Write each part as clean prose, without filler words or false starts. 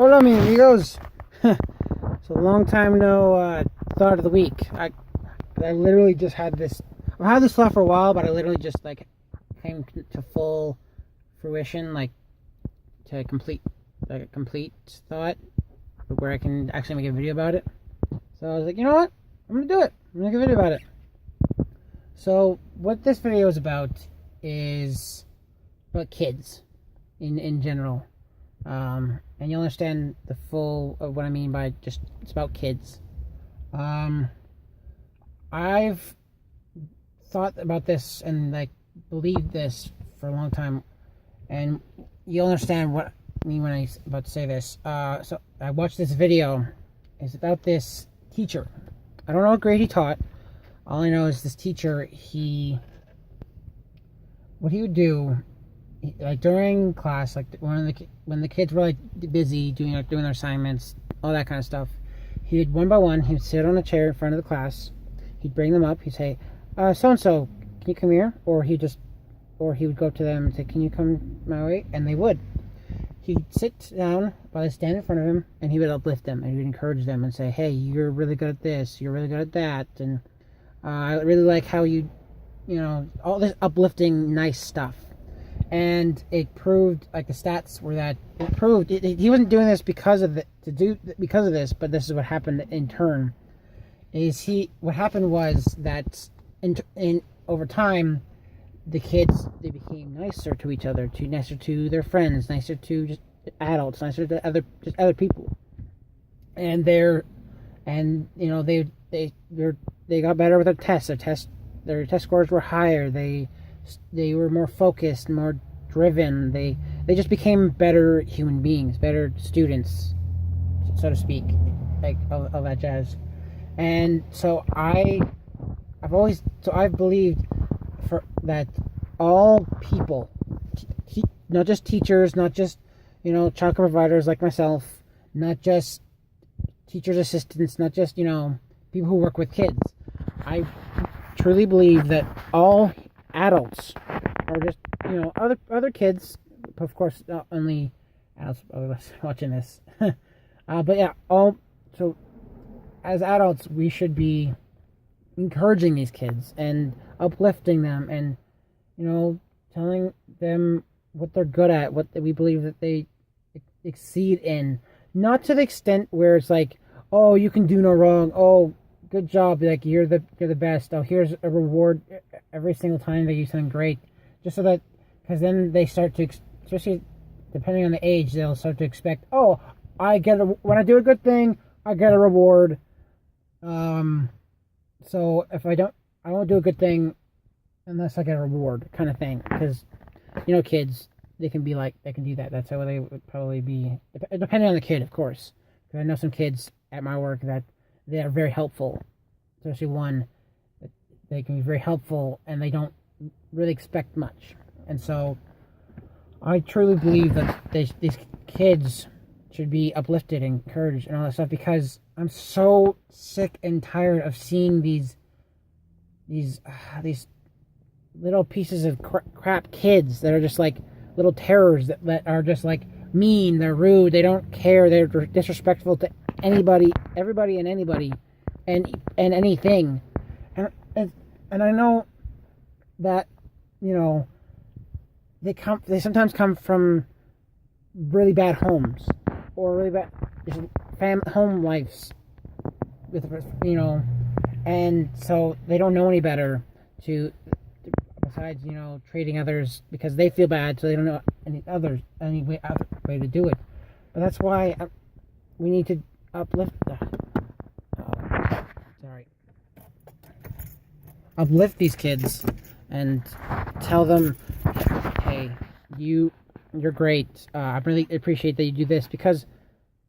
Hola, mi amigos. So long time no thought of the week. I literally just had this. I've had this thought for a while, but I literally just came to full fruition, to a complete thought where I can actually make a video about it. So I was like, you know what? I'm gonna do it. I'm gonna make a video about it. So what this video is about is about kids in general. And you'll understand the full of what I mean by just it's about kids. I've thought about this and believed this for a long time, and you'll understand what I mean when I'm about to say this. So I watched this video. It's about this teacher. I don't know what grade he taught. All I know is this teacher. What he would do, during class, when the kids were busy doing their assignments, all that kind of stuff, he'd one by one he'd sit on a chair in front of the class. He'd bring them up. He'd say, "So and so, can you come here?" Or he would go to them and say, "Can you come my way?" And they would. He'd sit down while they stand in front of him, and he would uplift them and he would encourage them and say, "Hey, you're really good at this. You're really good at that, and I really like how all this uplifting, nice stuff." And it proved, the stats were that it proved he wasn't doing this because of this, but this is what happened in turn. What happened was that in over time, the kids, they became nicer to each other, nicer to their friends, nicer to just adults, nicer to other people, and they got better with their tests. Their test scores were higher. They were more focused, more driven. They just became better human beings, better students, so to speak, of that jazz. And so I've believed that all people, not just teachers, not just childcare providers like myself, not just teachers' assistants, not just people who work with kids. I truly believe that all adults are just other kids, of course, not only adults watching this, but yeah, so as adults we should be encouraging these kids and uplifting them and telling them what they're good at, what we believe that they exceed in, not to the extent where it's oh, you can do no wrong, oh, good job, you're the best, oh, here's a reward every single time they do something great, just so that, because then they start to, especially depending on the age, they'll start to expect, oh, when I do a good thing, I get a reward. So if I won't do a good thing unless I get a reward, kind of thing, because kids, they can do that. That's how they would probably be, depending on the kid, of course, because I know some kids at my work that they are very helpful, especially one. They can be very helpful, and they don't really expect much. And so, I truly believe that these kids should be uplifted and encouraged and all that stuff, because I'm so sick and tired of seeing these little pieces of crap kids that are just little terrors that are just mean, they're rude, they don't care, they're disrespectful to anybody, everybody, and anybody, and anything, and I know that they sometimes come from really bad homes or really bad home lives with and so they don't know any better besides treating others because they feel bad, so they don't know any other way to do it. But that's why we need to uplift these kids and tell them, hey, you're great, I really appreciate that you do this, because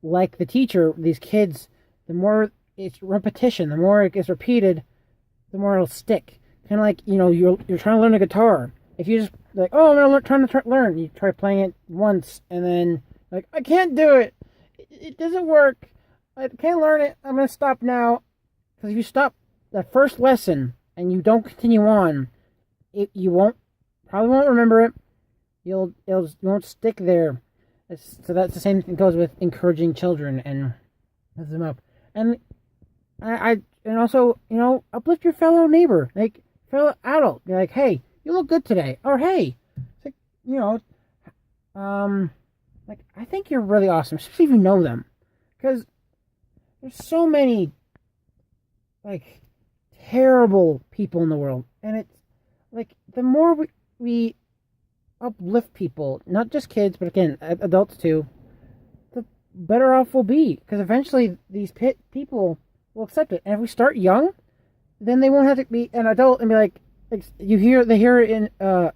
like the teacher, these kids, the more it's repetition, the more it gets repeated, the more it'll stick. Kind of you're trying to learn a guitar. If you just oh, I'm trying to learn, you try playing it once and then I can't do it, it doesn't work, I can't learn it, I'm gonna stop now. Because if you stop that first lesson and you don't continue on, you probably won't remember it. You won't stick there. So that's the same thing goes with encouraging children and lift them up. And and also, uplift your fellow neighbor, like fellow adult. You're like, hey, you look good today, or hey, it's like, like, I think you're really awesome, especially if you know them, because there's so many like terrible people in the world, and it's like the more we uplift people, not just kids, but again adults too, the better off we'll be, because eventually these people will accept it. And if we start young, then they won't have to be an adult and be like they hear it in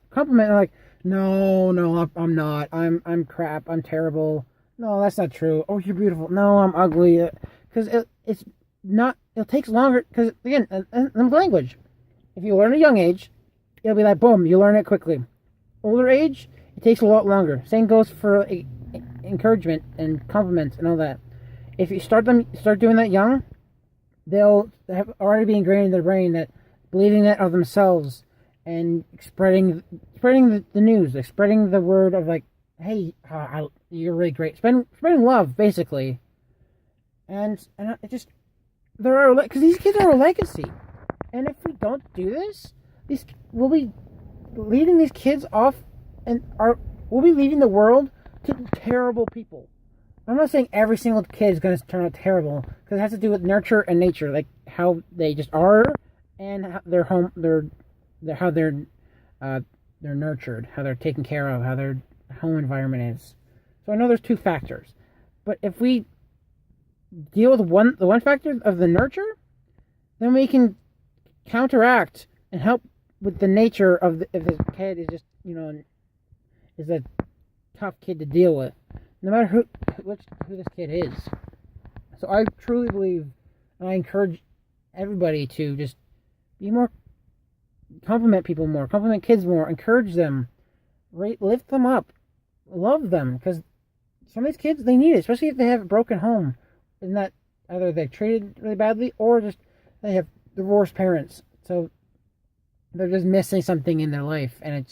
compliment and like, no, I'm not, I'm crap, I'm terrible. No, that's not true. Oh, you're beautiful. No, I'm ugly. Because it's not. It takes longer. Because again, in language, if you learn at a young age, it'll be like boom, you learn it quickly. Older age, it takes a lot longer. Same goes for encouragement and compliments and all that. If you start doing that young, they'll have already be ingrained in their brain that believing that of themselves and spreading the news, like spreading the word of like, hey, you're really great. Spreading love, basically. And it just, because these kids are a legacy. And if we don't do this, we'll be leading these kids off, and we'll be leading the world to terrible people. I'm not saying every single kid is going to turn out terrible, because it has to do with nurture and nature, like how they just are, and how how they're nurtured, how they're taken care of, how their home environment is. So I know there's two factors, but if we deal with the one factor of the nurture, then we can counteract and help with the nature of if this kid is just is a tough kid to deal with, no matter who this kid is. So I truly believe, and I encourage everybody to just be more, compliment people more, compliment kids more, encourage them, lift them up, love them, because some of these kids, they need it, especially if they have a broken home, and that either they're treated really badly or just they have divorced parents, so they're just missing something in their life, and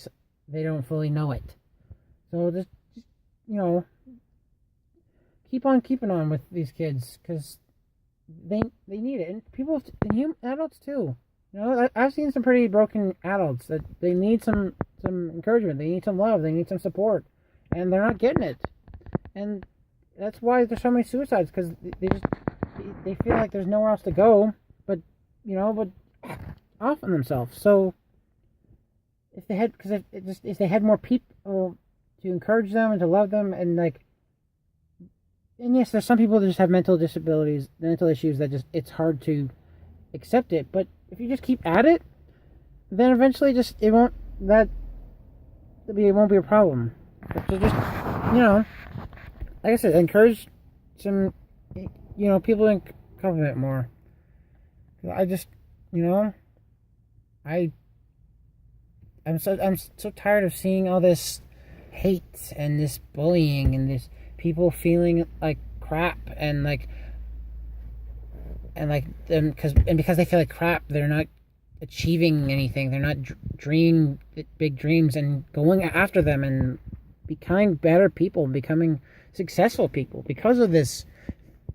they don't fully know it. So just keep on keeping on with these kids, because they need it, and adults too. I've seen some pretty broken adults that they need some encouragement, they need some love, they need some support, and they're not getting it, and that's why there's so many suicides, because they feel like there's nowhere else to go but off on themselves. So if they had more people to encourage them and to love them, and yes, there's some people that just have mental disabilities, mental issues that just, it's hard to accept it, but if you just keep at it, then eventually it won't be a problem. So just, like I said, encourage some, people to compliment more. I just, I'm so tired of seeing all this hate and this bullying and this people feeling like crap, and because they feel like crap, they're not achieving anything. They're not dreaming big dreams and going after them and becoming better people, becoming successful people, because of this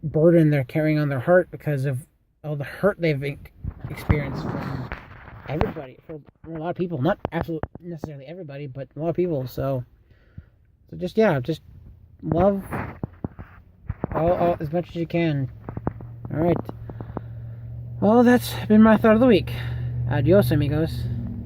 burden they're carrying on their heart, because of all the hurt they've experienced from everybody, from a lot of people. Not absolutely necessarily everybody, but a lot of people. So just love all as much as you can. All right. Well, that's been my thought of the week. Adios, amigos.